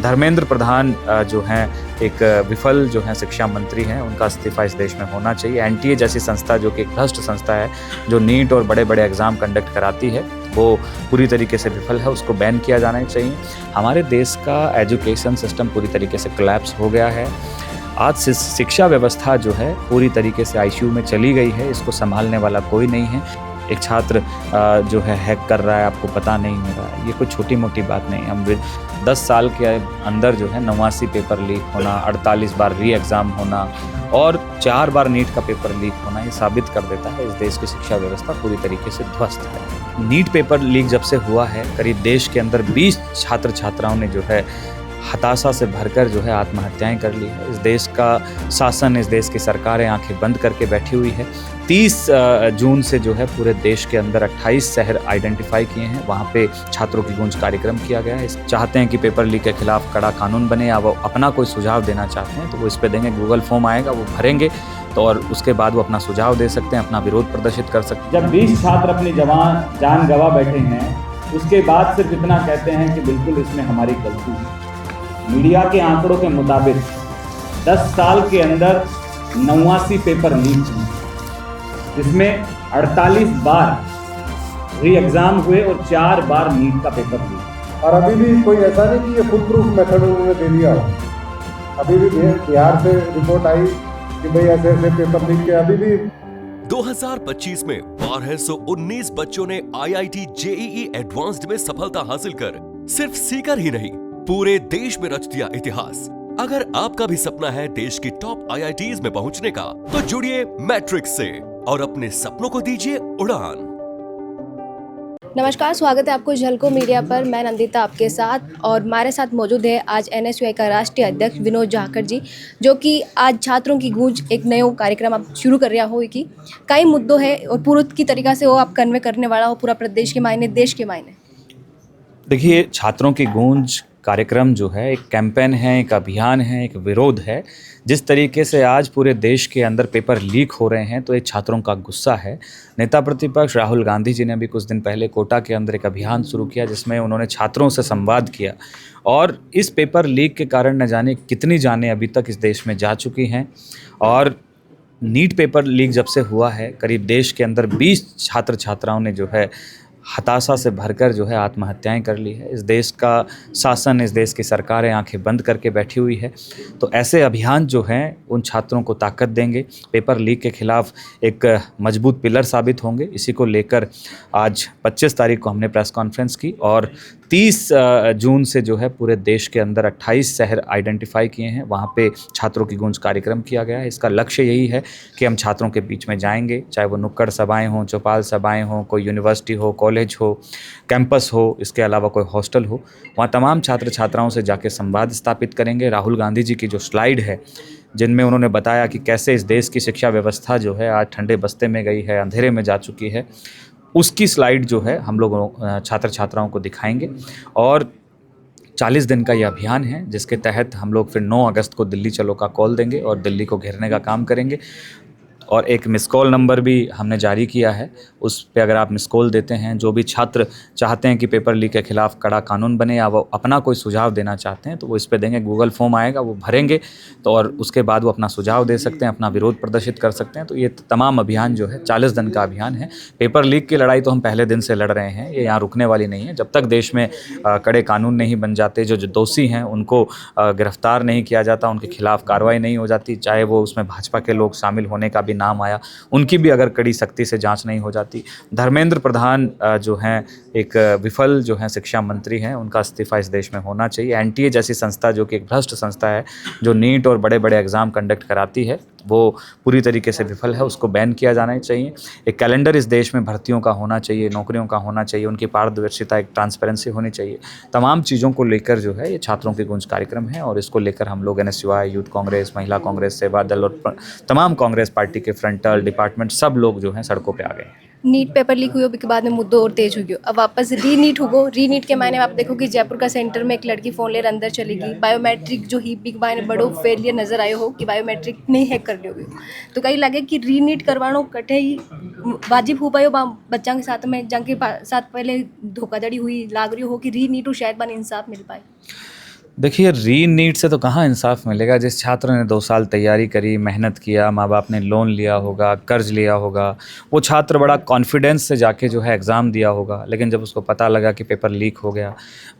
धर्मेंद्र प्रधान जो हैं एक विफल जो हैं शिक्षा मंत्री हैं, उनका इस्तीफा इस देश में होना चाहिए। एनटीए जैसी संस्था जो कि एक भ्रष्ट संस्था है, जो नीट और बड़े बड़े एग्ज़ाम कंडक्ट कराती है, वो पूरी तरीके से विफल है, उसको बैन किया जाना चाहिए। हमारे देश का एजुकेशन सिस्टम पूरी तरीके से कोलैप्स हो गया है। आज शिक्षा व्यवस्था जो है पूरी तरीके से आईसीयू में चली गई है, इसको संभालने वाला कोई नहीं है। एक छात्र जो है हैक कर रहा है, आपको पता नहीं हो रहा है, ये कोई छोटी मोटी बात नहीं है। हम 10 साल के अंदर जो है 89 पेपर लीक होना, 48 बार री एग्ज़ाम होना और 4 बार नीट का पेपर लीक होना, ये साबित कर देता है इस देश की शिक्षा व्यवस्था पूरी तरीके से ध्वस्त है। नीट पेपर लीक जब से हुआ है, करीब देश के अंदर 20 छात्र छात्राओं ने जो है हताशा से भरकर जो है आत्महत्याएं कर ली है। इस देश का शासन, इस देश की सरकारें आंखें बंद करके बैठी हुई है। 30 जून से जो है पूरे देश के अंदर 28 शहर आइडेंटिफाई किए हैं, वहाँ पे छात्रों की गूंज कार्यक्रम किया गया है। चाहते हैं कि पेपर लीक के खिलाफ कड़ा कानून बने, या वो अपना कोई सुझाव देना चाहते हैं तो वो इस पे देंगे। गूगल फॉर्म आएगा, वो भरेंगे तो और उसके बाद वो अपना सुझाव दे सकते हैं, अपना विरोध प्रदर्शित कर सकते हैं। जब 20 छात्र अपनी जान गंवा बैठे हैं, उसके बाद सिर्फ इतना कहते हैं कि बिल्कुल इसमें हमारी गलती है। मीडिया के आंकड़ों के मुताबिक 10 साल के अंदर 89 पेपर लीक हुए, जिसमें 48 बार री एग्जाम हुए और 4 बार नीट का पेपर लीक। और अभी भी कोई ऐसा नहीं कि ये फुल प्रूफ मेथड उन्होंने दे दिया हो। अभी भी बिहार से रिपोर्ट आई कि भाई ऐसे ऐसे पेपर लीक के अभी भी। 2025 में 1219 बच्चों ने आईआईटी जेईई एडवांस्ड में सफलता हासिल कर सिर्फ सीकर ही नहीं, पूरे देश में रच दिया इतिहास। अगर आपका भी सपना है देश की टॉप आईआईटीज में पहुंचने का, तो जुड़िए मैट्रिक्स से और अपने सपनों को दीजिए उड़ान। नमस्कार, स्वागत है आपको झलको मीडिया पर। मैं नंदिता आपके साथ, और हमारे साथ मौजूद है आज एनएसयूआई का राष्ट्रीय अध्यक्ष विनोद जाखड़ जी, जो कि आज छात्रों की गूंज एक नयो कार्यक्रम आप शुरू कर रहा हो कि कई मुद्दों है और पूरी की तरीका से वो आप कन्वे करने वाला हो पूरा प्रदेश के मायने, देश के मायने। देखिए, छात्रों की गूंज कार्यक्रम जो है एक कैंपेन है, एक अभियान है, एक विरोध है। जिस तरीके से आज पूरे देश के अंदर पेपर लीक हो रहे हैं, तो ये छात्रों का गुस्सा है। नेता प्रतिपक्ष राहुल गांधी जी ने अभी कुछ दिन पहले कोटा के अंदर एक अभियान शुरू किया, जिसमें उन्होंने छात्रों से संवाद किया, और इस पेपर लीक के कारण न जाने कितनी जानें अभी तक इस देश में जा चुकी हैं। और नीट पेपर लीक जब से हुआ है, करीब देश के अंदर 20 छात्र छात्राओं ने जो है हताशा से भरकर जो है आत्महत्याएं कर ली है। इस देश का शासन, इस देश की सरकारें आंखें बंद करके बैठी हुई है। तो ऐसे अभियान जो हैं उन छात्रों को ताकत देंगे, पेपर लीक के खिलाफ एक मजबूत पिलर साबित होंगे। इसी को लेकर आज 25 तारीख को हमने प्रेस कॉन्फ्रेंस की, और 30 जून से जो है पूरे देश के अंदर 28 शहर आइडेंटिफाई किए हैं, वहाँ पे छात्रों की गूंज कार्यक्रम किया गया है। इसका लक्ष्य यही है कि हम छात्रों के बीच में जाएंगे, चाहे वो नुक्कड़ सभाएं हों, चौपाल सभाएं हों, कोई यूनिवर्सिटी हो, कॉलेज हो, कैंपस हो, इसके अलावा कोई हॉस्टल हो, वहाँ तमाम छात्र छात्राओं से जाके संवाद स्थापित करेंगे। राहुल गांधी जी की जो स्लाइड है, जिनमें उन्होंने बताया कि कैसे इस देश की शिक्षा व्यवस्था जो है आज ठंडे बस्ते में गई है, अंधेरे में जा चुकी है, उसकी स्लाइड जो है हम लोग छात्र छात्राओं को दिखाएंगे। और 40 दिन का ये अभियान है, जिसके तहत हम लोग फिर 9 अगस्त को दिल्ली चलो का कॉल देंगे और दिल्ली को घेरने का काम करेंगे। और एक मिस कॉल नंबर भी हमने जारी किया है, उस पे अगर आप मिस कॉल देते हैं, जो भी छात्र चाहते हैं कि पेपर लीक के खिलाफ कड़ा कानून बने, या वो अपना कोई सुझाव देना चाहते हैं तो वो इस पे देंगे। गूगल फॉर्म आएगा, वो भरेंगे तो और उसके बाद वो अपना सुझाव दे सकते हैं, अपना विरोध प्रदर्शित कर सकते हैं। तो ये तमाम अभियान जो है 40 दिन का अभियान है। पेपर लीक की लड़ाई तो हम पहले दिन से लड़ रहे हैं, ये यहाँ रुकने वाली नहीं है। जब तक देश में कड़े कानून नहीं बन जाते, जो दोषी हैं उनको गिरफ्तार नहीं किया जाता, उनके खिलाफ कार्रवाई नहीं हो जाती, चाहे वो उसमें भाजपा के लोग शामिल होने का भी नाम आया, उनकी भी अगर कड़ी सख्ती से जांच नहीं हो जाती। धर्मेंद्र प्रधान जो हैं एक विफल जो हैं शिक्षा मंत्री हैं, उनका इस्तीफा इस देश में होना चाहिए। एनटीए जैसी संस्था जो कि एक भ्रष्ट संस्था है, जो नीट और बड़े बड़े एग्ज़ाम कंडक्ट कराती है, वो पूरी तरीके से विफल है, उसको बैन किया जाना चाहिए। एक कैलेंडर इस देश में भर्तियों का होना चाहिए, नौकरियों का होना चाहिए, उनकी पारदर्शिता, एक ट्रांसपेरेंसी होनी चाहिए। तमाम चीज़ों को लेकर जो है ये छात्रों की गूंज कार्यक्रम है, और इसको लेकर हम लोग एनएसयूआई, यूथ कांग्रेस, महिला कांग्रेस, सेवा दल और तमाम कांग्रेस पार्टी के फ्रंटल डिपार्टमेंट सब लोग जो हैं सड़कों पर आ गए हैं। नीट पेपर लीक हुई के बाद में मुद्दों और तेज हो गयो, अब वापस री नीट होगो। री नीट के मायने आप देखो कि जयपुर का सेंटर में एक लड़की फोन लेकर अंदर चली गई, बायोमेट्रिक जो ही बिग मायने बड़ो फेलियर नजर आयो हो कि बायोमेट्रिक नहीं हैक कर लियो, तो कहीं लगे कि री नीट करवानो कटे ही वाजिब हो पायो बच्चा के साथ में, जंग के साथ पहले धोखाधड़ी हुई, लाग रही हो कि री नीट शायद बन इंसाफ मिल पाए। देखिए, री-नीट से तो कहाँ इंसाफ मिलेगा। जिस छात्र ने 2 साल तैयारी करी, मेहनत किया, माँ बाप ने लोन लिया होगा, कर्ज लिया होगा, वो छात्र बड़ा कॉन्फिडेंस से जाके जो है एग्ज़ाम दिया होगा, लेकिन जब उसको पता लगा कि पेपर लीक हो गया,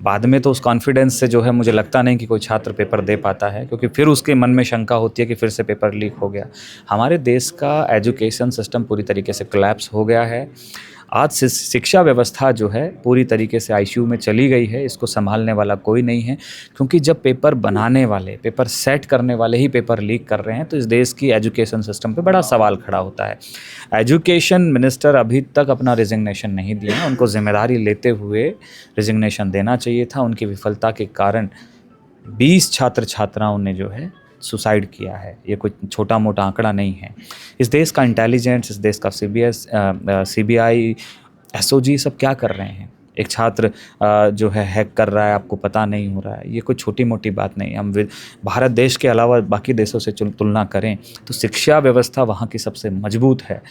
बाद में तो उस कॉन्फिडेंस से जो है मुझे लगता नहीं कि कोई छात्र पेपर दे पाता है, क्योंकि फिर उसके मन में शंका होती है कि फिर से पेपर लीक हो गया। हमारे देश का एजुकेशन सिस्टम पूरी तरीके से कोलैप्स हो गया है। आज शिक्षा व्यवस्था जो है पूरी तरीके से आईसीयू में चली गई है, इसको संभालने वाला कोई नहीं है, क्योंकि जब पेपर बनाने वाले, पेपर सेट करने वाले ही पेपर लीक कर रहे हैं, तो इस देश की एजुकेशन सिस्टम पे बड़ा सवाल खड़ा होता है। एजुकेशन मिनिस्टर अभी तक अपना रिजिग्नेशन नहीं दिया, उनको जिम्मेदारी लेते हुए रिजिग्नेशन देना चाहिए था। उनकी विफलता के कारण 20 छात्र छात्राओं ने जो है सुसाइड किया है। ये कोई छोटा मोटा आंकड़ा नहीं है। इस देश का इंटेलिजेंस, इस देश का सीबीआई, एसओजी सब क्या कर रहे हैं? एक छात्र जो है हैक कर रहा है, आपको पता नहीं हो रहा है, ये कोई छोटी मोटी बात नहीं है। हम भारत देश के अलावा बाकी देशों से तुलना करें तो शिक्षा व्यवस्था वहाँ की सबसे मजबूत है।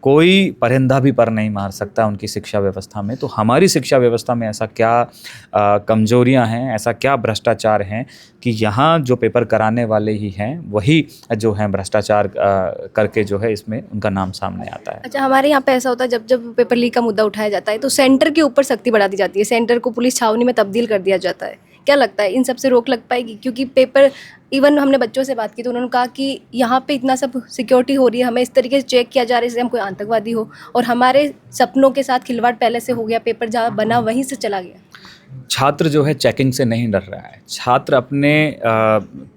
कोई परिंदा भी पर नहीं मार सकता उनकी शिक्षा व्यवस्था में। तो हमारी शिक्षा व्यवस्था में ऐसा क्या कमजोरियां हैं, ऐसा क्या भ्रष्टाचार हैं कि यहाँ जो पेपर कराने वाले ही हैं वही जो हैं भ्रष्टाचार करके जो है इसमें उनका नाम सामने आता है। अच्छा, हमारे यहाँ पे ऐसा होता है जब जब पेपर लीक का मुद्दा उठाया जाता है तो सेंटर के ऊपर सख्ती बढ़ा दी जाती है, सेंटर को पुलिस छावनी में तब्दील कर दिया जाता है। क्या लगता है इन सब से रोक लग पाएगी? क्योंकि पेपर, इवन हमने बच्चों से बात की तो उन्होंने कहा कि यहाँ पे इतना सब सिक्योरिटी हो रही है, हमें इस तरीके से चेक किया जा रहा है जैसे हम कोई आतंकवादी हो, और हमारे सपनों के साथ खिलवाड़ पहले से हो गया, पेपर जहाँ बना वहीं से चला गया। छात्र जो है चेकिंग से नहीं डर रहा है, छात्र अपने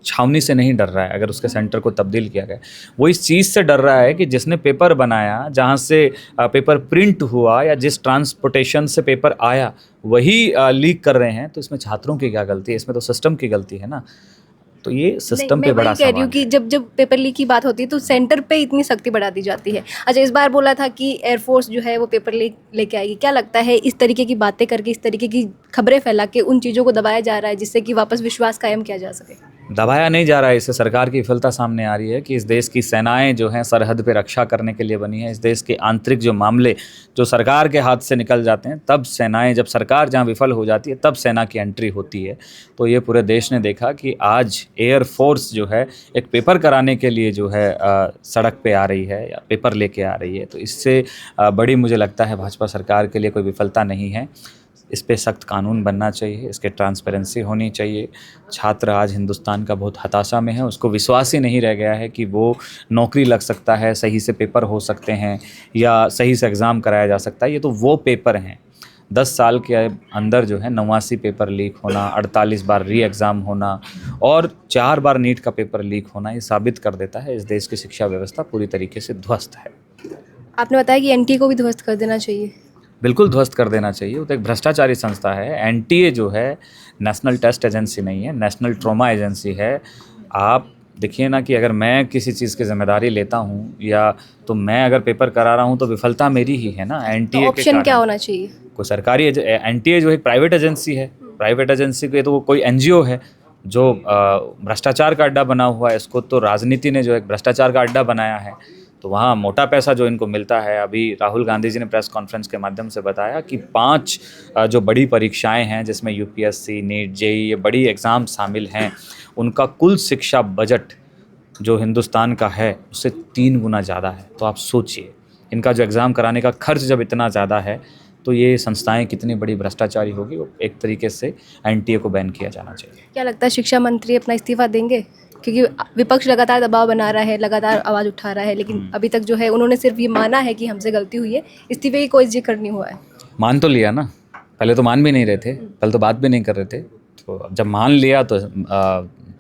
छावनी से नहीं डर रहा है अगर उसके सेंटर को तब्दील किया गया। वो इस चीज़ से डर रहा है कि जिसने पेपर बनाया, जहाँ से पेपर प्रिंट हुआ या जिस ट्रांसपोर्टेशन से पेपर आया वही लीक कर रहे हैं। तो इसमें छात्रों की क्या गलती है? इसमें तो सिस्टम की गलती है ना। तो ये सिस्टम पे बड़ा कह रही हूँ कि जब जब पेपर लीक की बात होती है तो सेंटर पे इतनी सख्ती बढ़ा दी जाती है। अच्छा, इस बार बोला था कि एयरफोर्स जो है वो पेपर लीक लेके आएगी। क्या लगता है इस तरीके की बातें करके, इस तरीके की खबरें फैला के उन चीज़ों को दबाया जा रहा है जिससे कि वापस विश्वास कायम किया जा सके? दबाया नहीं जा रहा है, इससे सरकार की विफलता सामने आ रही है कि इस देश की सेनाएं जो हैं सरहद पे रक्षा करने के लिए बनी है। इस देश के आंतरिक जो मामले जो सरकार के हाथ से निकल जाते हैं, तब सेनाएं, जब सरकार जहां विफल हो जाती है तब सेना की एंट्री होती है। तो ये पूरे देश ने देखा कि आज एयरफोर्स जो है एक पेपर कराने के लिए जो है सड़क पे आ रही है या पेपर लेके आ रही है। तो इससे बड़ी मुझे लगता है भाजपा सरकार के लिए कोई विफलता नहीं है। इस पे सख्त कानून बनना चाहिए, इसके ट्रांसपेरेंसी होनी चाहिए। छात्र आज हिंदुस्तान का बहुत हताशा में है, उसको विश्वास ही नहीं रह गया है कि वो नौकरी लग सकता है, सही से पेपर हो सकते हैं या सही से एग्ज़ाम कराया जा सकता है। ये तो वो पेपर हैं 10 साल के अंदर जो है 89 पेपर लीक होना, 48 बार री एग्ज़ाम होना और 4 बार नीट का पेपर लीक होना, ये साबित कर देता है इस देश की शिक्षा व्यवस्था पूरी तरीके से ध्वस्त है। आपने बताया कि एनटीए को भी ध्वस्त कर देना चाहिए। बिल्कुल ध्वस्त कर देना चाहिए। वो तो एक भ्रष्टाचारी संस्था है। एनटीए जो है नेशनल टेस्ट एजेंसी नहीं है, नेशनल ट्रॉमा एजेंसी है। आप देखिए ना कि अगर मैं किसी चीज़ की जिम्मेदारी लेता हूँ या तो मैं अगर पेपर करा रहा हूँ तो विफलता मेरी ही है ना। एनटीए तो ऑप्शन क्या होना चाहिए? कोई सरकारी एनटीए जो एक प्राइवेट एजेंसी है, प्राइवेट एजेंसी के तो कोई एनजीओ है जो भ्रष्टाचार का अड्डा बना हुआ है। इसको तो राजनीति ने जो एक भ्रष्टाचार का अड्डा बनाया है, तो वहाँ मोटा पैसा जो इनको मिलता है। अभी राहुल गांधी जी ने प्रेस कॉन्फ्रेंस के माध्यम से बताया कि 5 जो बड़ी परीक्षाएं हैं जिसमें यूपीएससी, नीट, जेईई, ये बड़ी एग्ज़ाम शामिल हैं, उनका कुल शिक्षा बजट जो हिंदुस्तान का है उससे 3 गुना ज़्यादा है। तो आप सोचिए, इनका जो एग्ज़ाम कराने का खर्च जब इतना ज़्यादा है तो ये संस्थाएं कितनी बड़ी भ्रष्टाचारी होगी। वो एक तरीके से एनटीए को बैन किया जाना चाहिए। क्या लगता है शिक्षा मंत्री अपना इस्तीफा देंगे? क्योंकि विपक्ष लगातार दबाव बना रहा है, लगातार आवाज़ उठा रहा है, लेकिन अभी तक जो है उन्होंने सिर्फ ये माना है कि हमसे गलती हुई है, इस्तीफे की कोई जिक्र नहीं हुआ है। मान तो लिया ना, पहले तो मान भी नहीं रहे थे, पहले तो बात भी नहीं कर रहे थे। तो जब मान लिया तो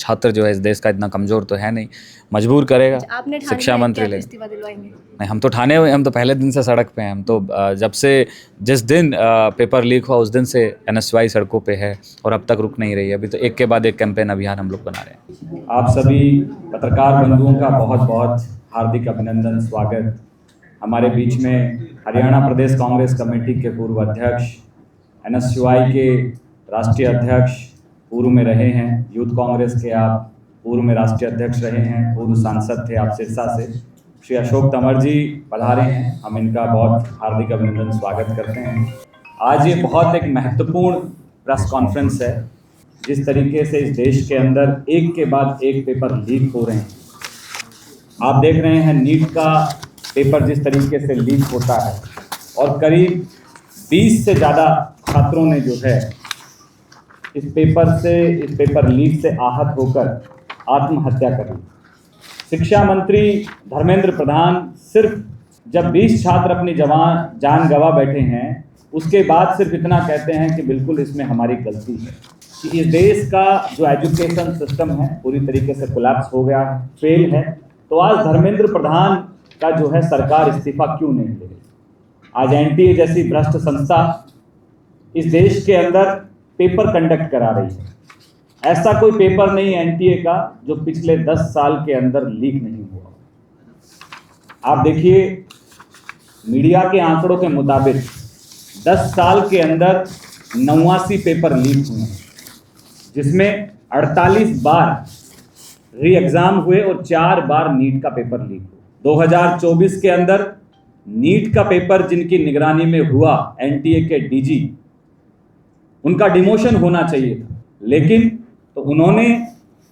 छात्र जो है इस देश का इतना कमज़ोर तो है नहीं, मजबूर करेगा शिक्षा मंत्री ले। इस्तीफा दिलवाएंगे? नहीं, हम तो ठाने हुए, हम तो पहले दिन से सड़क पे हैं। हम तो जब से जिस दिन पेपर लीक हुआ उस दिन से एनएसवाई सड़कों पे है और अब तक रुक नहीं रही है। अभी तो एक के बाद एक कैंपेन अभियान हम लोग बना रहे हैं। आप सभी पत्रकार बंधुओं का बहुत बहुत हार्दिक अभिनंदन, स्वागत। हमारे बीच में हरियाणा प्रदेश कांग्रेस कमेटी के पूर्व अध्यक्ष, एनएसयूआई के राष्ट्रीय अध्यक्ष पूर्व में रहे हैं, यूथ कांग्रेस के आप पूर्व में राष्ट्रीय अध्यक्ष रहे हैं, पूर्व सांसद थे आप सिरसा से, श्री अशोक तंवर जी पधारे हैं। हम इनका बहुत हार्दिक अभिनंदन, स्वागत करते हैं। आज ये बहुत एक महत्वपूर्ण प्रेस कॉन्फ्रेंस है जिस तरीके से इस देश के अंदर एक के बाद एक पेपर लीक हो रहे हैं। आप देख रहे हैं नीट का पेपर जिस तरीके से लीक होता है और करीब 20 से ज़्यादा छात्रों ने जो है इस पेपर लीक से आहत होकर आत्महत्या कर ली। शिक्षा मंत्री धर्मेंद्र प्रधान सिर्फ जब 20 छात्र अपनी जान गंवा बैठे हैं उसके बाद सिर्फ इतना कहते हैं कि बिल्कुल इसमें हमारी गलती है कि इस देश का जो एजुकेशन सिस्टम है पूरी तरीके से कोलैप्स हो गया है, फेल है। तो आज धर्मेंद्र प्रधान का जो है सरकार इस्तीफा क्यों नहीं ले रही? आज एनटीए जैसी भ्रष्ट संस्था इस देश के अंदर पेपर कंडक्ट करा रही है। ऐसा कोई पेपर नहीं एनटीए का जो पिछले 10 साल के अंदर लीक नहीं हुआ। आप देखिए मीडिया के आंकड़ों के मुताबिक 10 साल के अंदर 89 पेपर लीक हुए हैं, जिसमें 48 बार री एग्जाम हुए और 4 बार नीट का पेपर लीक हुआ। 2024 के अंदर नीट का पेपर जिनकी निगरानी में हुआ एनटीए के डीजी, उनका डिमोशन होना चाहिए था, लेकिन तो उन्होंने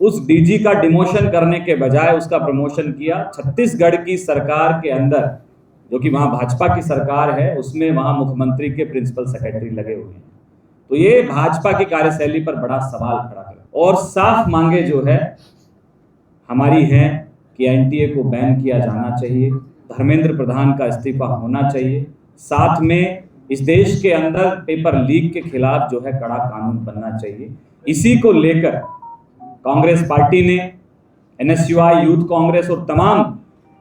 उस डीजी का डिमोशन करने के बजाय उसका प्रमोशन किया। छत्तीसगढ़ की सरकार के अंदर जो कि वहाँ भाजपा की सरकार है उसमें वहाँ मुख्यमंत्री के प्रिंसिपल सेक्रेटरी लगे हुए हैं। तो ये भाजपा की कार्यशैली पर बड़ा सवाल खड़ा है और साफ मांगे जो है हमारी हैं कि एनटीए को बैन किया जाना चाहिए, धर्मेंद्र प्रधान का इस्तीफा होना चाहिए, साथ में इस देश के अंदर पेपर लीक के खिलाफ जो है कड़ा कानून बनना चाहिए। इसी को लेकर कांग्रेस पार्टी ने, एनएसयूआई, यूथ कांग्रेस और तमाम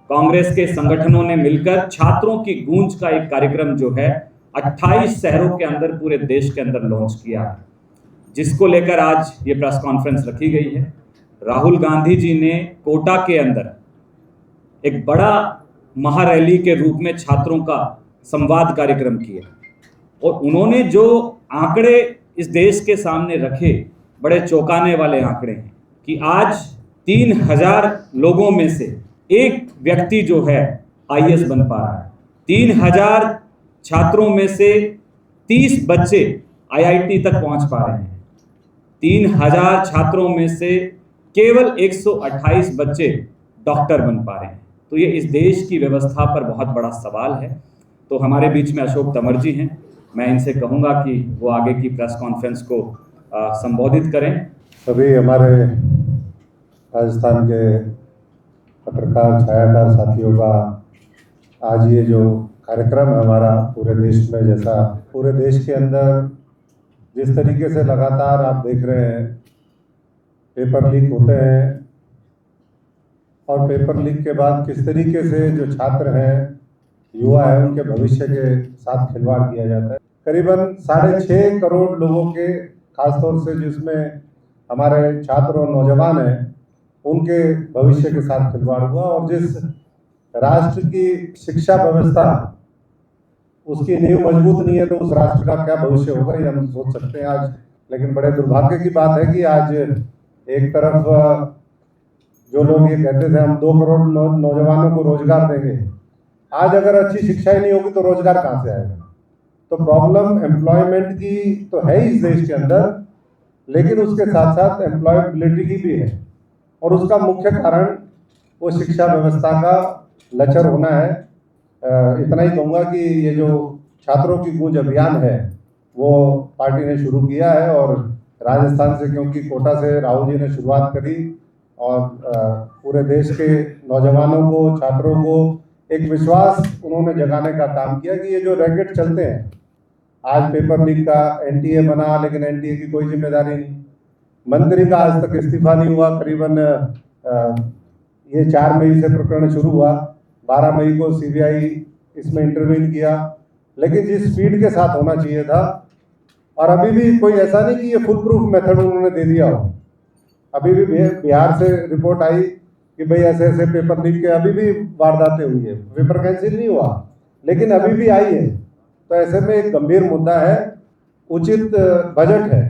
कांग्रेस के संगठनों ने मिलकर छात्रों की गूंज का एक कार्यक्रम जो है 28 शहरों के अंदर पूरे देश के अंदर लॉन्च किया है, जिसको लेकर आज ये प्रेस कॉन्फ्रेंस रखी गई है। राहुल गांधी जी ने कोटा के अंदर एक बड़ा महारैली के रूप में छात्रों का संवाद कार्यक्रम किया और उन्होंने जो आंकड़े इस देश के सामने रखे बड़े चौंकाने वाले आंकड़े हैं कि आज 3000 लोगों में से एक व्यक्ति जो है आईएएस बन पा रहा है। 3000 छात्रों में से 30 बच्चे आईआईटी तक पहुंच पा रहे हैं। 3000 छात्रों में से केवल 128 बच्चे डॉक्टर बन पा रहे हैं। तो ये इस देश की व्यवस्था पर बहुत बड़ा सवाल है। तो हमारे बीच में अशोक तंवर जी हैं, मैं इनसे कहूँगा कि वो आगे की प्रेस कॉन्फ्रेंस को संबोधित करें। सभी हमारे राजस्थान के पत्रकार छायाकार साथियों का आज ये जो कार्यक्रम है हमारा पूरे देश में, जैसा पूरे देश के अंदर जिस तरीके से लगातार आप देख रहे हैं पेपर लीक होते हैं और पेपर लीक के बाद किस तरीके से जो छात्र हैं, युवा है, उनके भविष्य के साथ खिलवाड़ किया जाता है। करीबन 6.5 करोड़ लोगों के, खासतौर से जिसमें हमारे छात्र और नौजवान हैं, उनके भविष्य के साथ खिलवाड़ हुआ। और जिस राष्ट्र की शिक्षा व्यवस्था उसकी नींव मजबूत नहीं है तो उस राष्ट्र का क्या भविष्य होगा ये हम सोच सकते हैं आज। लेकिन बड़े दुर्भाग्य की बात है कि आज एक तरफ जो लोग ये कहते थे हम 2 करोड़ नौजवानों को रोजगार देंगे, आज अगर अच्छी शिक्षा ही नहीं होगी तो रोजगार कहाँ से आएगा? तो प्रॉब्लम एम्प्लॉयमेंट की तो है ही इस देश के अंदर, लेकिन उसके साथ साथ एम्प्लॉयबिलिटी की भी है और उसका मुख्य कारण वो शिक्षा व्यवस्था का लचर होना है। इतना ही कहूँगा कि ये जो छात्रों की गूंज अभियान है वो पार्टी ने शुरू किया है और राजस्थान से, क्योंकि कोटा से राहुल जी ने शुरुआत करी और पूरे देश के नौजवानों को, छात्रों को एक विश्वास उन्होंने जगाने का काम किया कि ये जो रैकेट चलते हैं, आज पेपर लीक का एनटीए बना लेकिन एनटीए की कोई जिम्मेदारी नहीं, मंत्री का आज तक इस्तीफा नहीं हुआ। करीबन ये 4 मई से प्रकरण शुरू हुआ, 12 मई को सीबीआई इसमें इंटरवीन किया, लेकिन जिस स्पीड के साथ होना चाहिए था, और अभी भी कोई ऐसा नहीं कि ये फुल प्रूफ मेथड उन्होंने दे दिया हो। अभी भी बिहार से रिपोर्ट आई कि भाई ऐसे ऐसे पेपर लीक के अभी भी वारदातें हुई है, पेपर कैंसिल नहीं हुआ लेकिन अभी भी आई है। तो ऐसे में एक गंभीर मुद्दा है, उचित बजट है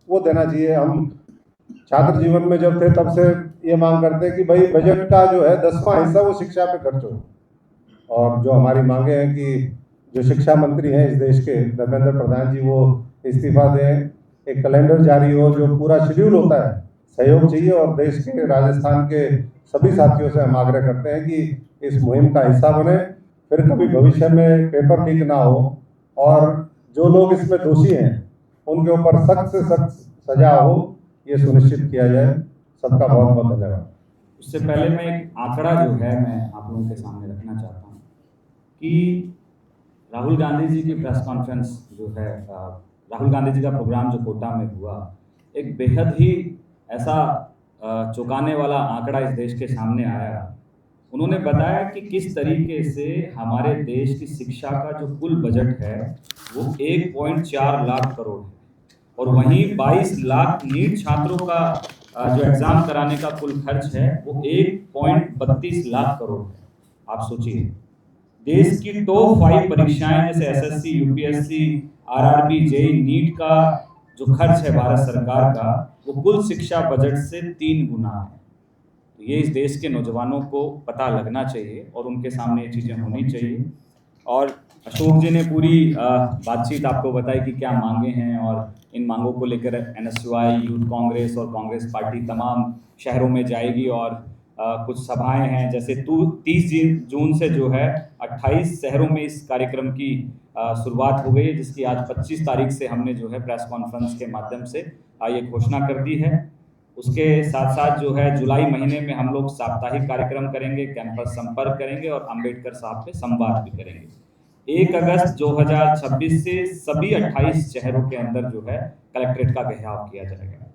वो देना चाहिए। हम छात्र जीवन में जब थे तब से ये मांग करते हैं कि भाई बजट का जो है 10वां हिस्सा वो शिक्षा पे खर्च हो। और जो हमारी मांगे हैं कि जो शिक्षा मंत्री हैं इस देश के, धर्मेंद्र प्रधान जी, वो इस्तीफा दें। एक कैलेंडर जारी हो, जो पूरा शेड्यूल होता है, सहयोग चाहिए। और देश के राजस्थान के सभी साथियों से हम आग्रह करते हैं कि इस मुहिम का हिस्सा बने, फिर कभी भविष्य में पेपर लीक ना हो और जो लोग इसमें दोषी हैं उनके ऊपर सख्त से सख्त सजा हो, ये सुनिश्चित किया जाए। सबका बहुत बहुत धन्यवाद। उससे पहले मैं एक आंकड़ा जो है मैं आप लोगों के सामने रखना चाहता हूँ कि राहुल गांधी जी की प्रेस कॉन्फ्रेंस जो है, राहुल गांधी जी का प्रोग्राम जो कोटा में हुआ, एक बेहद ही ऐसा चौंकाने वाला आंकड़ा इस देश के सामने आया। उन्होंने बताया कि किस तरीके से हमारे देश की शिक्षा का जो कुल बजट है वो 1.4 लाख करोड़ है, और वहीं 22 लाख नीट छात्रों का जो एग्ज़ाम कराने का कुल खर्च है वो 1.32 लाख करोड़ है। आप सोचिए, देश की टॉप 5 परीक्षाएं जैसे SSC, UPSC, RRB, JEE, NEET का जो खर्च है भारत सरकार का, वो कुल शिक्षा बजट से 3 गुना है। तो ये इस देश के नौजवानों को पता लगना चाहिए और उनके सामने ये चीज़ें होनी चाहिए। और अशोक जी ने पूरी बातचीत आपको बताई कि क्या मांगे हैं, और इन मांगों को लेकर एनएसयूआई, यूथ कांग्रेस और कांग्रेस पार्टी तमाम शहरों में जाएगी। और कुछ सभाएं हैं, जैसे 30 जून से जो है 28 शहरों में इस कार्यक्रम की शुरुआत हो गई है, जिसकी आज 25 तारीख से हमने जो है प्रेस कॉन्फ्रेंस के माध्यम से ये घोषणा कर दी है। उसके साथ साथ जो है जुलाई महीने में हम लोग साप्ताहिक कार्यक्रम करेंगे, कैंपस संपर्क करेंगे और अंबेडकर साहब पे संवाद भी करेंगे। 1 अगस्त 2026 से सभी 28 शहरों के अंदर जो है कलेक्ट्रेट का घेराव किया जाएगा,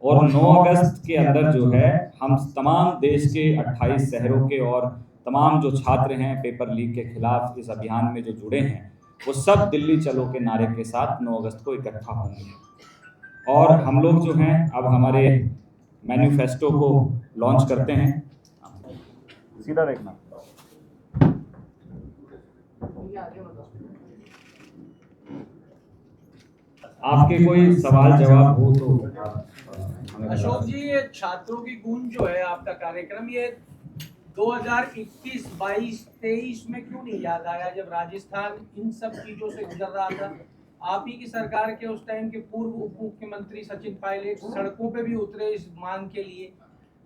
और 9 अगस्त के अंदर जो है हम तमाम देश के 28 शहरों के और तमाम जो छात्र हैं पेपर लीक के खिलाफ इस अभियान में जो जुड़े हैं, वो सब दिल्ली चलो के नारे के साथ 9 अगस्त को इकट्ठा होंगे। और हम लोग जो हैं अब हमारे मैनिफेस्टो को लॉन्च करते हैं। सीधा देखना। आपके कोई सवाल जवाब हो तो अशोक जी, ये छात्रों की गूंज जो है आपका कार्यक्रम, ये 2021, 22, 23 में क्यों नहीं याद आया, जब राजस्थान इन सब चीजों से गुजर रहा था? आप ही की सरकार के उस टाइम के पूर्व उप मुख्यमंत्री सचिन पायलट सड़कों पे भी उतरे इस मांग के लिए।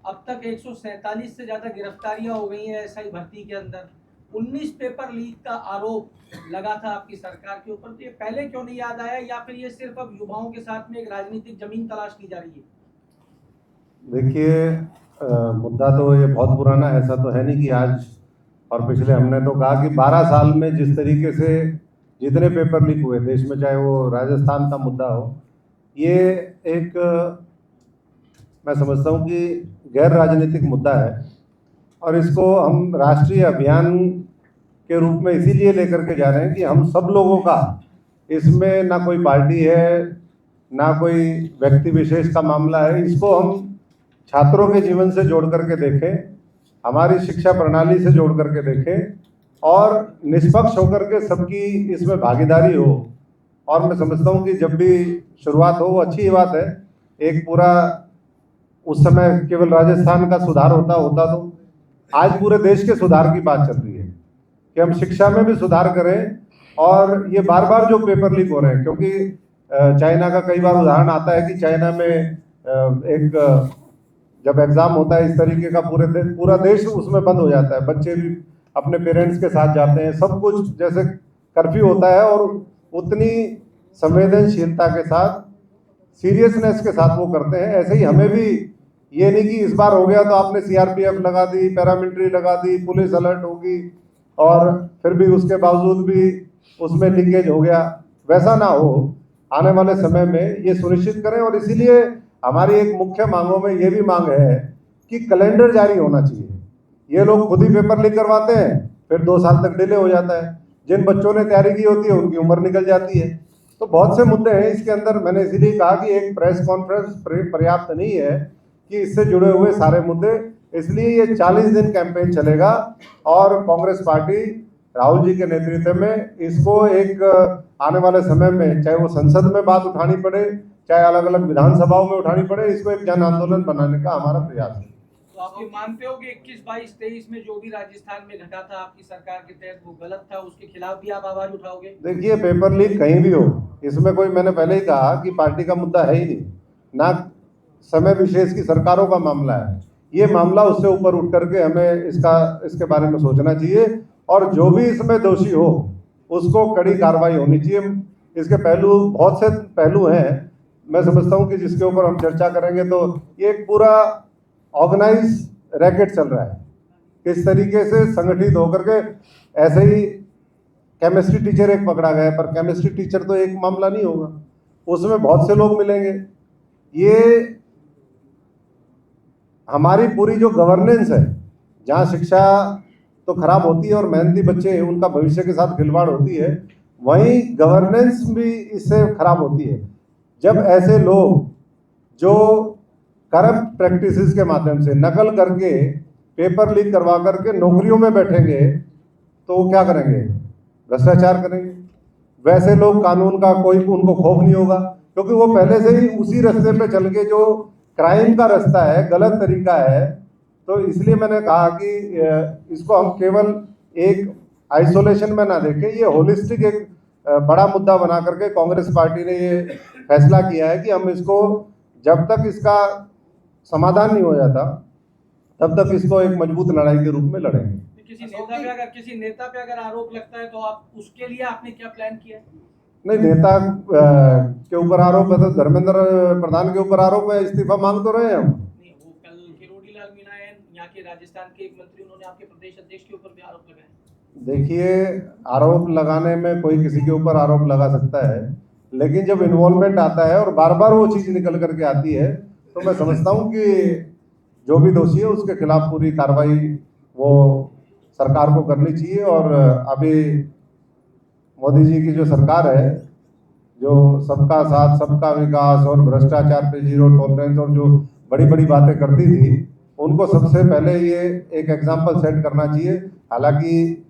अब तक 147 से ज्यादा गिरफ्तारियां हो गई हैं एसआई भर्ती के अंदर। 19 पेपर लीक का आरोप लगा था आपकी सरकार के ऊपर, तो ये पहले क्यों नहीं याद आया, या फिर ये सिर्फ अब युवाओं के साथ में एक राजनीतिक जमीन तलाश की जा रही है? देखिए, मुद्दा तो ये बहुत पुराना, ऐसा तो है नहीं कि आज और पिछले। हमने तो कहा कि 12 साल में जिस तरीके से जितने पेपर लीक हुए देश में, चाहे वो राजस्थान का मुद्दा हो, ये एक मैं समझता हूँ कि गैर राजनीतिक मुद्दा है, और इसको हम राष्ट्रीय अभियान के रूप में इसीलिए लेकर के जा रहे हैं कि हम सब लोगों का, इसमें ना कोई पार्टी है ना कोई व्यक्ति विशेष का मामला है, इसको हम छात्रों के जीवन से जोड़ करके देखें, हमारी शिक्षा प्रणाली से जोड़ करके देखें, और निष्पक्ष होकर के सबकी इसमें भागीदारी हो। और मैं समझता हूँ कि जब भी शुरुआत हो वो अच्छी बात है। एक पूरा उस समय केवल राजस्थान का सुधार होता तो आज पूरे देश के सुधार की बात चल रही है कि हम शिक्षा में भी सुधार करें। और ये बार बार जो पेपर लीक हो रहे हैं, क्योंकि चाइना का कई बार उदाहरण आता है कि चाइना में एक जब एग्जाम होता है इस तरीके का, पूरा देश उसमें बंद हो जाता है, बच्चे भी अपने पेरेंट्स के साथ जाते हैं, सब कुछ जैसे कर्फ्यू होता है, और उतनी संवेदनशीलता के साथ, सीरियसनेस के साथ वो करते हैं। ऐसे ही हमें भी, ये नहीं कि इस बार हो गया तो आपने सीआरपीएफ लगा दी, पैरामिलिट्री लगा दी, पुलिस अलर्ट होगी और फिर भी उसके बावजूद भी उसमें लीकेज हो गया, वैसा ना हो। आने वाले समय में ये सुनिश्चित करें, और इसीलिए हमारी एक मुख्य मांगों में ये भी मांग है कि कैलेंडर जारी होना चाहिए। ये लोग खुद ही पेपर लीक करवाते हैं, फिर 2 साल तक डिले हो जाता है। जिन बच्चों ने तैयारी की होती है उनकी उम्र निकल जाती है। तो बहुत से मुद्दे हैं इसके अंदर। मैंने इसीलिए कहा कि एक प्रेस कॉन्फ्रेंस पर्याप्त नहीं है कि इससे जुड़े हुए सारे मुद्दे, इसलिए ये 40 दिन कैंपेन चलेगा, और कांग्रेस पार्टी राहुल जी के नेतृत्व में इसको एक आने वाले समय में, चाहे वो संसद में बात उठानी पड़े, चाहे अलग अलग विधानसभाओं में उठानी पड़े, इसको एक जन आंदोलन बनाने का हमारा प्रयास है। तो आप ये मानते हो कि 21, 22, 23 में जो भी राजस्थान में घटा था आपकी सरकार के तहत वो गलत था, उसके खिलाफ भी आप आवाज उठाओगे? देखिए, पेपर लीक कहीं भी हो, इसमें कोई, मैंने पहले ही कहा कि पार्टी का मुद्दा है ही नहीं, ना समय विशेष की सरकारों का मामला है। ये मामला उससे ऊपर उठ करके हमें इसके बारे में सोचना चाहिए, और जो भी इसमें दोषी हो उसको कड़ी कार्रवाई होनी चाहिए। इसके पहलू, बहुत से पहलू हैं, मैं समझता हूँ कि जिसके ऊपर हम चर्चा करेंगे। तो ये एक पूरा ऑर्गेनाइज रैकेट चल रहा है, किस तरीके से संगठित होकर के। ऐसे ही केमिस्ट्री टीचर एक पकड़ा गया, पर केमिस्ट्री टीचर तो एक मामला नहीं होगा, उसमें बहुत से लोग मिलेंगे। ये हमारी पूरी जो गवर्नेंस है, जहाँ शिक्षा तो खराब होती है और मेहनती बच्चे उनका भविष्य के साथ खिलवाड़ होती है, वहीं गवर्नेंस भी इससे खराब होती है। जब ऐसे लोग जो करप्ट प्रैक्टिसेस के माध्यम से नकल करके, पेपर लीक करवा करके नौकरियों में बैठेंगे, तो वो क्या करेंगे? भ्रष्टाचार करेंगे। वैसे लोग कानून का कोई उनको खौफ नहीं होगा, क्योंकि वो पहले से ही उसी रास्ते पे चल के, जो क्राइम का रास्ता है, गलत तरीका है। तो इसलिए मैंने कहा कि इसको हम केवल एक आइसोलेशन में ना देखें, ये होलिस्टिक एक बड़ा मुद्दा बना करके कांग्रेस पार्टी ने ये फैसला किया है कि हम इसको, जब तक इसका समाधान नहीं हो जाता, तब तक इसको एक मजबूत लड़ाई के रूप में लड़ेंगे। किसी नेता पे अगर आरोप लगता है तो आप उसके लिए आपने क्या प्लान किया? नहीं, नेता के ऊपर आरोप है तो धर्मेंद्र प्रधान के ऊपर आरोप है, इस्तीफा मांग तो रहे हैं हम। नहीं, वो कल किरोड़ी लाल मीणा है, यहाँ के राजस्थान के एक मंत्री, उन्होंने आपके प्रदेश अध्यक्ष के ऊपर भी आरोप लगाए। देखिए, आरोप लगाने में कोई किसी के ऊपर आरोप लगा सकता है, लेकिन जब इन्वॉल्वमेंट आता है और बार बार वो चीज़ निकल करके आती है, तो मैं समझता हूँ कि जो भी दोषी है उसके खिलाफ पूरी कार्रवाई वो सरकार को करनी चाहिए। और अभी मोदी जी की जो सरकार है, जो सबका साथ सबका विकास और भ्रष्टाचार पे जीरो टॉलरेंस और जो बड़ी बड़ी बातें करती थी, उनको सबसे पहले ये एक एग्जाम्पल सेट करना चाहिए। हालांकि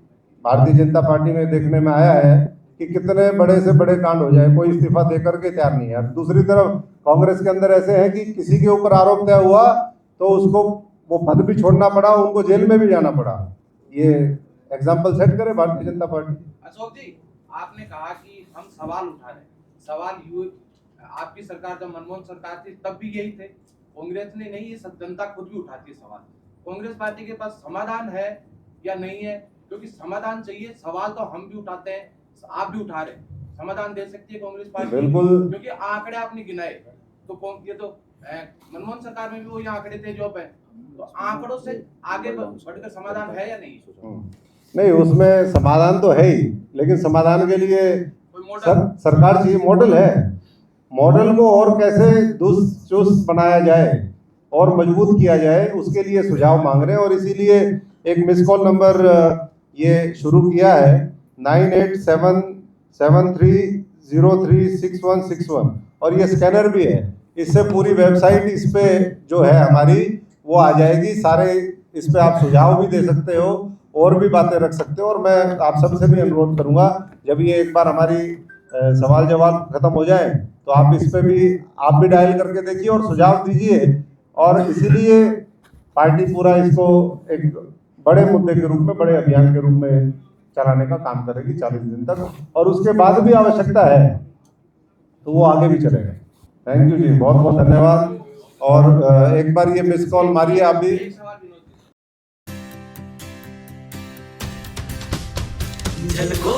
भारतीय जनता पार्टी में देखने में आया है कि कितने बड़े से बड़े कांड हो जाए, कोई इस्तीफा देकर के तैयार नहीं है। दूसरी तरफ कांग्रेस के अंदर ऐसे हैं कि किसी के ऊपर आरोप तय हुआ तो उसको वो पद भी छोड़ना पड़ा, उनको जेल में भी जाना पड़ा। ये एग्जाम्पल सेट करे भारतीय जनता पार्टी। अशोक जी, आपने कहा कि हम सवाल उठा रहे हैं, सवाल आपकी सरकार जब मनमोहन सरकार थी तब भी यही थे, कांग्रेस ने नहीं, ये जनता खुद भी उठाती है सवाल। कांग्रेस पार्टी के पास समाधान है या नहीं है? क्योंकि समाधान चाहिए, सवाल तो हम भी उठाते हैं, आप भी उठा रहे हैं, समाधान दे सकती है कांग्रेस पार्टी? बिल्कुल, क्योंकि आंकड़े आपने गिनाए, तो ये तो मनमोहन सरकार में भी वही आंकड़े थे जो पे, तो आंकड़ों से आगे बढ़कर समाधान है या नहीं? नहीं, उसमें समाधान तो है ही, लेकिन समाधान के लिए सरकार चाहिए। मॉडल है, मॉडल को और कैसे दुरुस्त चुस्त बनाया जाए और मजबूत किया जाए, उसके लिए सुझाव मांग रहे हैं। और इसीलिए एक मिस कॉल नंबर ये शुरू किया है 987730366161, और ये स्कैनर भी है। इससे पूरी वेबसाइट इस पे जो है हमारी वो आ जाएगी, सारे इस पे आप सुझाव भी दे सकते हो और भी बातें रख सकते हो। और मैं आप सबसे भी अनुरोध करूंगा, जब ये एक बार हमारी सवाल जवाब खत्म हो जाए तो आप इस पे भी आप भी डायल करके देखिए और सुझाव दीजिए। और इसीलिए पार्टी पूरा इसको एक बड़े मुद्दे के रूप में, बड़े अभियान के रूप में चलाने का काम करेगी 40 दिन तक, और उसके बाद भी आवश्यकता है तो वो आगे भी चलेगा। थैंक यू जी, बहुत बहुत धन्यवाद। और एक बार ये मिस कॉल मारिए आप भी। झलको